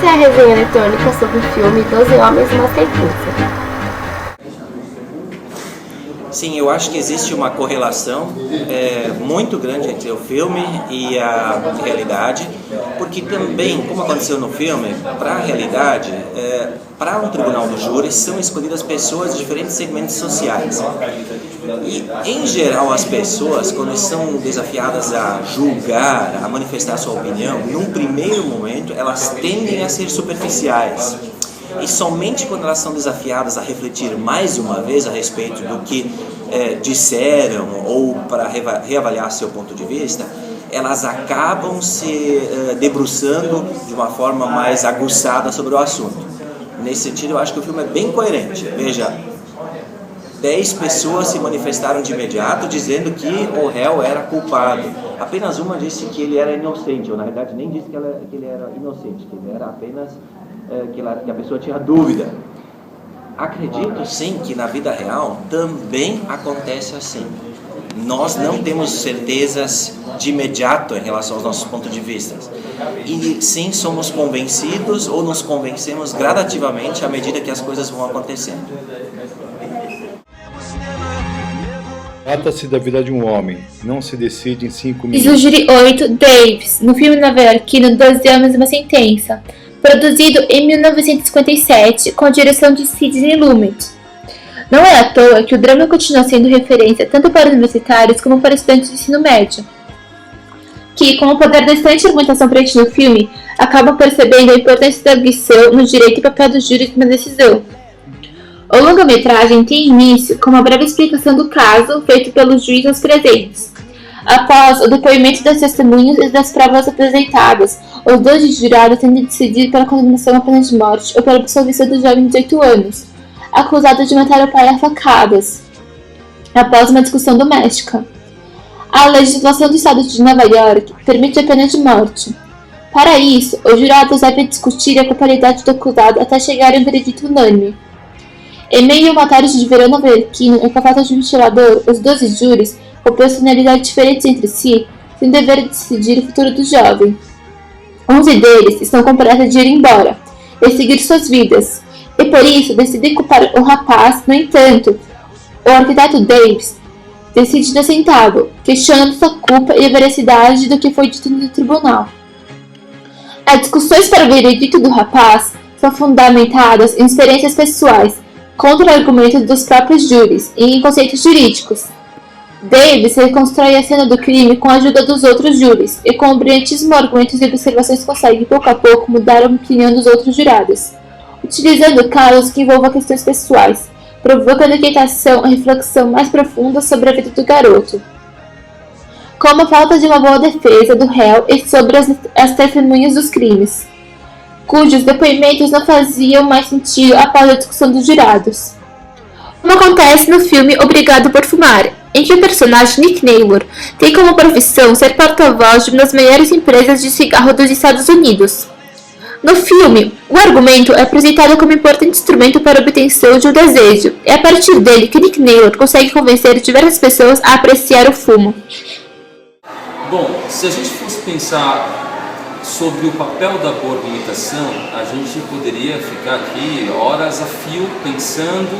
essa é a resenha eletrônica sobre o filme 12 Homens e uma Sentença. Sim, eu acho que existe uma correlação muito grande entre o filme e a realidade, porque também, como aconteceu no filme, para a realidade, para um tribunal do júri são escolhidas pessoas de diferentes segmentos sociais. E, em geral, as pessoas, quando são desafiadas a julgar, a manifestar sua opinião, num primeiro momento, elas tendem a ser superficiais. E somente quando elas são desafiadas a refletir mais uma vez a respeito do que disseram ou para reavaliar seu ponto de vista, elas acabam se debruçando de uma forma mais aguçada sobre o assunto. Nesse sentido, eu acho que o filme é bem coerente. Veja, 10 pessoas se manifestaram de imediato dizendo que o réu era culpado. Apenas uma disse que ele era inocente, ou na verdade nem disse que ele era inocente, que ele era apenas que a pessoa tinha dúvida. Acredito sim que na vida real também acontece assim. Nós não temos certezas de imediato em relação aos nossos pontos de vista. E sim, somos convencidos ou nos convencemos gradativamente à medida que as coisas vão acontecendo. Trata-se da vida de um homem, não se decide em 5 Diz minutos. o júri 8, Davis, no filme nova-iorquino 12 Homens e uma Sentença, produzido em 1957 com a direção de Sidney Lumet. Não é à toa que o drama continua sendo referência tanto para universitários como para estudantes de ensino médio, que, com o poder da excelente argumentação presente no filme, acabam percebendo a importância da audição no direito e papel dos júris na decisão. O longa-metragem tem início com uma breve explicação do caso feito pelos juízes presentes. Após o depoimento das testemunhas e das provas apresentadas, os 2 jurados têm de decidir pela condenação à pena de morte ou pela absolvição do jovem de 18 anos, acusado de matar o pai a facadas, após uma discussão doméstica. A legislação do estado de Nova York permite a pena de morte. Para isso, os jurados devem discutir a culpabilidade do acusado até chegar a um veredito unânime. Em meio a uma tarde de verão nova-iorquino e com a falta de ventilador, os 12 júris, com personalidades diferentes entre si, têm o dever de decidir o futuro do jovem. 11 deles estão com pressa de ir embora e seguir suas vidas, e por isso decidem culpar o rapaz. No entanto, o arquiteto Davis decide inocentá-lo, questionando sua culpa e a veracidade do que foi dito no tribunal. As discussões para o veredito do rapaz são fundamentadas em experiências pessoais, contra-argumentos dos próprios júris e em conceitos jurídicos. Davis reconstrói a cena do crime com a ajuda dos outros júris e com brilhantíssimos argumentos e observações consegue pouco a pouco mudar a opinião dos outros jurados, utilizando casos que envolvam questões pessoais, provocando a inquietação e reflexão mais profunda sobre a vida do garoto, como a falta de uma boa defesa do réu e sobre as testemunhas dos crimes, cujos depoimentos não faziam mais sentido após a discussão dos jurados. Como acontece no filme Obrigado por Fumar, em que o personagem Nick Naylor tem como profissão ser porta-voz de uma das maiores empresas de cigarro dos Estados Unidos. No filme, o argumento é apresentado como importante instrumento para a obtenção de um desejo. É a partir dele que Nick Naylor consegue convencer diversas pessoas a apreciar o fumo. Bom, se a gente fosse pensar sobre o papel da boa argumentação, a gente poderia ficar aqui horas a fio pensando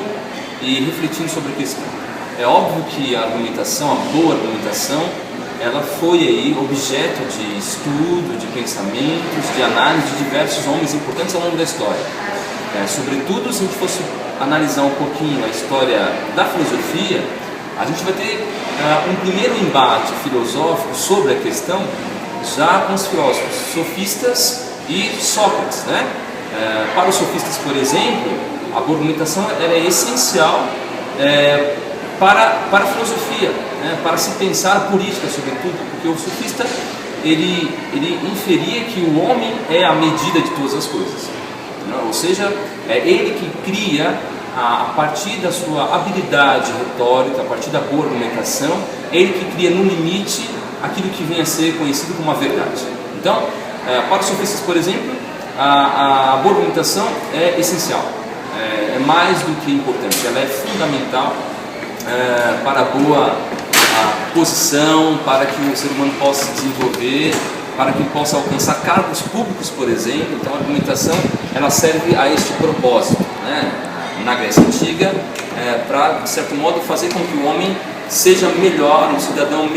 e refletindo sobre a questão. É óbvio que a argumentação, a boa argumentação, ela foi aí objeto de estudo, de pensamentos, de análise de diversos homens importantes ao longo da história. Sobretudo, se a gente fosse analisar um pouquinho a história da filosofia, a gente vai ter um primeiro embate filosófico sobre a questão já com os filósofos sofistas e Sócrates, né? Para os sofistas, por exemplo, a boa argumentação era essencial para a filosofia, né? Para se pensar a política, sobretudo, porque o sofista ele inferia que o homem é a medida de todas as coisas, né? Ou seja, é ele que cria, a partir da sua habilidade retórica, a partir da boa argumentação, ele que cria no limite aquilo que vem a ser conhecido como a verdade. Então, para os sofistas, por exemplo, a boa argumentação é essencial, é mais do que importante, ela é fundamental para a boa posição, para que o ser humano possa se desenvolver para que possa alcançar cargos públicos, por exemplo. Então a argumentação ela serve a este propósito, né? Na Grécia Antiga, para, de certo modo, fazer com que o homem seja melhor, um cidadão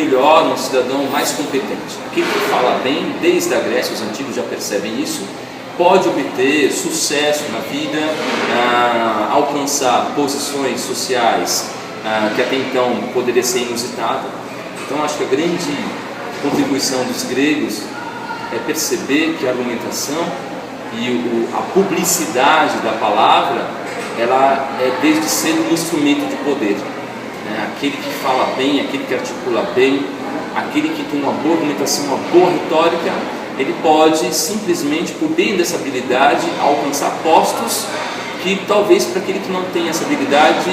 mais competente. Aquele que fala bem, desde a Grécia, os antigos já percebem isso, pode obter sucesso na vida, alcançar posições sociais que até então poderia ser inusitada. Então acho que a grande contribuição dos gregos é perceber que a argumentação e a publicidade da palavra, ela é desde cedo um instrumento de poder. Aquele que fala bem, aquele que articula bem, aquele que tem uma boa argumentação, uma boa retórica, ele pode simplesmente, por bem dessa habilidade, alcançar postos que talvez para aquele que não tem essa habilidade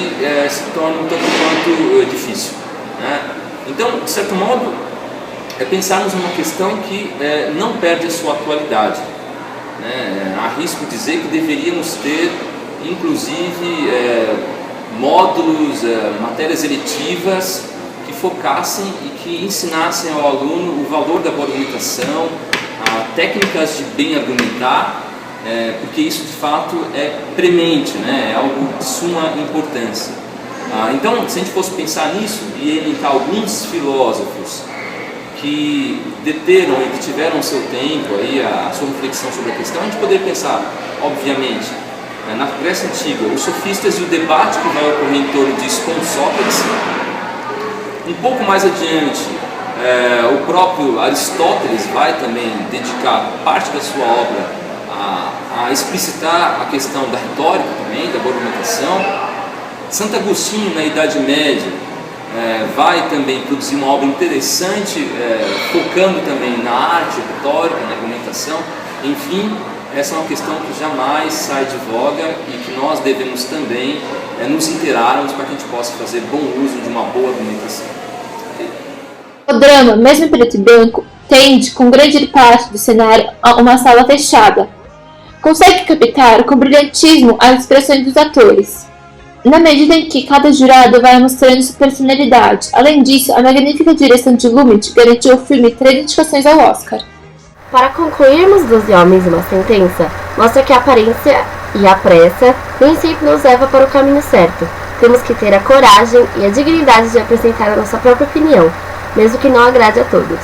se torne um tanto quanto difícil, né? Então, de certo modo, é pensarmos numa questão que não perde a sua atualidade, né? Arrisco dizer que deveríamos ter, inclusive, módulos, matérias eletivas que focassem e que ensinassem ao aluno o valor da boa argumentação, técnicas de bem argumentar, porque isso de fato é premente, né? É algo de suma importância. Então, se a gente fosse pensar nisso e elencar alguns filósofos que deteram e que tiveram o seu tempo, aí, a sua reflexão sobre a questão, a gente poderia pensar, obviamente, na Grécia Antiga, os sofistas e o debate que vai ocorrer em torno disso com Sócrates. Um pouco mais adiante, o próprio Aristóteles vai também dedicar parte da sua obra a explicitar a questão da retórica também, da boa argumentação. Santo Agostinho, na Idade Média, vai também produzir uma obra interessante, focando também na arte retórica, na argumentação. Enfim, essa é uma questão que jamais sai de voga e que nós devemos também nos inteirarmos para que a gente possa fazer bom uso de uma boa argumentação. O drama, mesmo em preto e branco, tende, com grande parte do cenário, a uma sala fechada. Consegue captar com brilhantismo as expressões dos atores, na medida em que cada jurado vai mostrando sua personalidade. Além disso, a magnífica direção de Lumet garantiu ao filme 3 indicações ao Oscar. Para concluirmos 12 Homens e uma Sentença, mostra que a aparência e a pressa nem sempre nos leva para o caminho certo. Temos que ter a coragem e a dignidade de apresentar a nossa própria opinião, mesmo que não agrade a todos.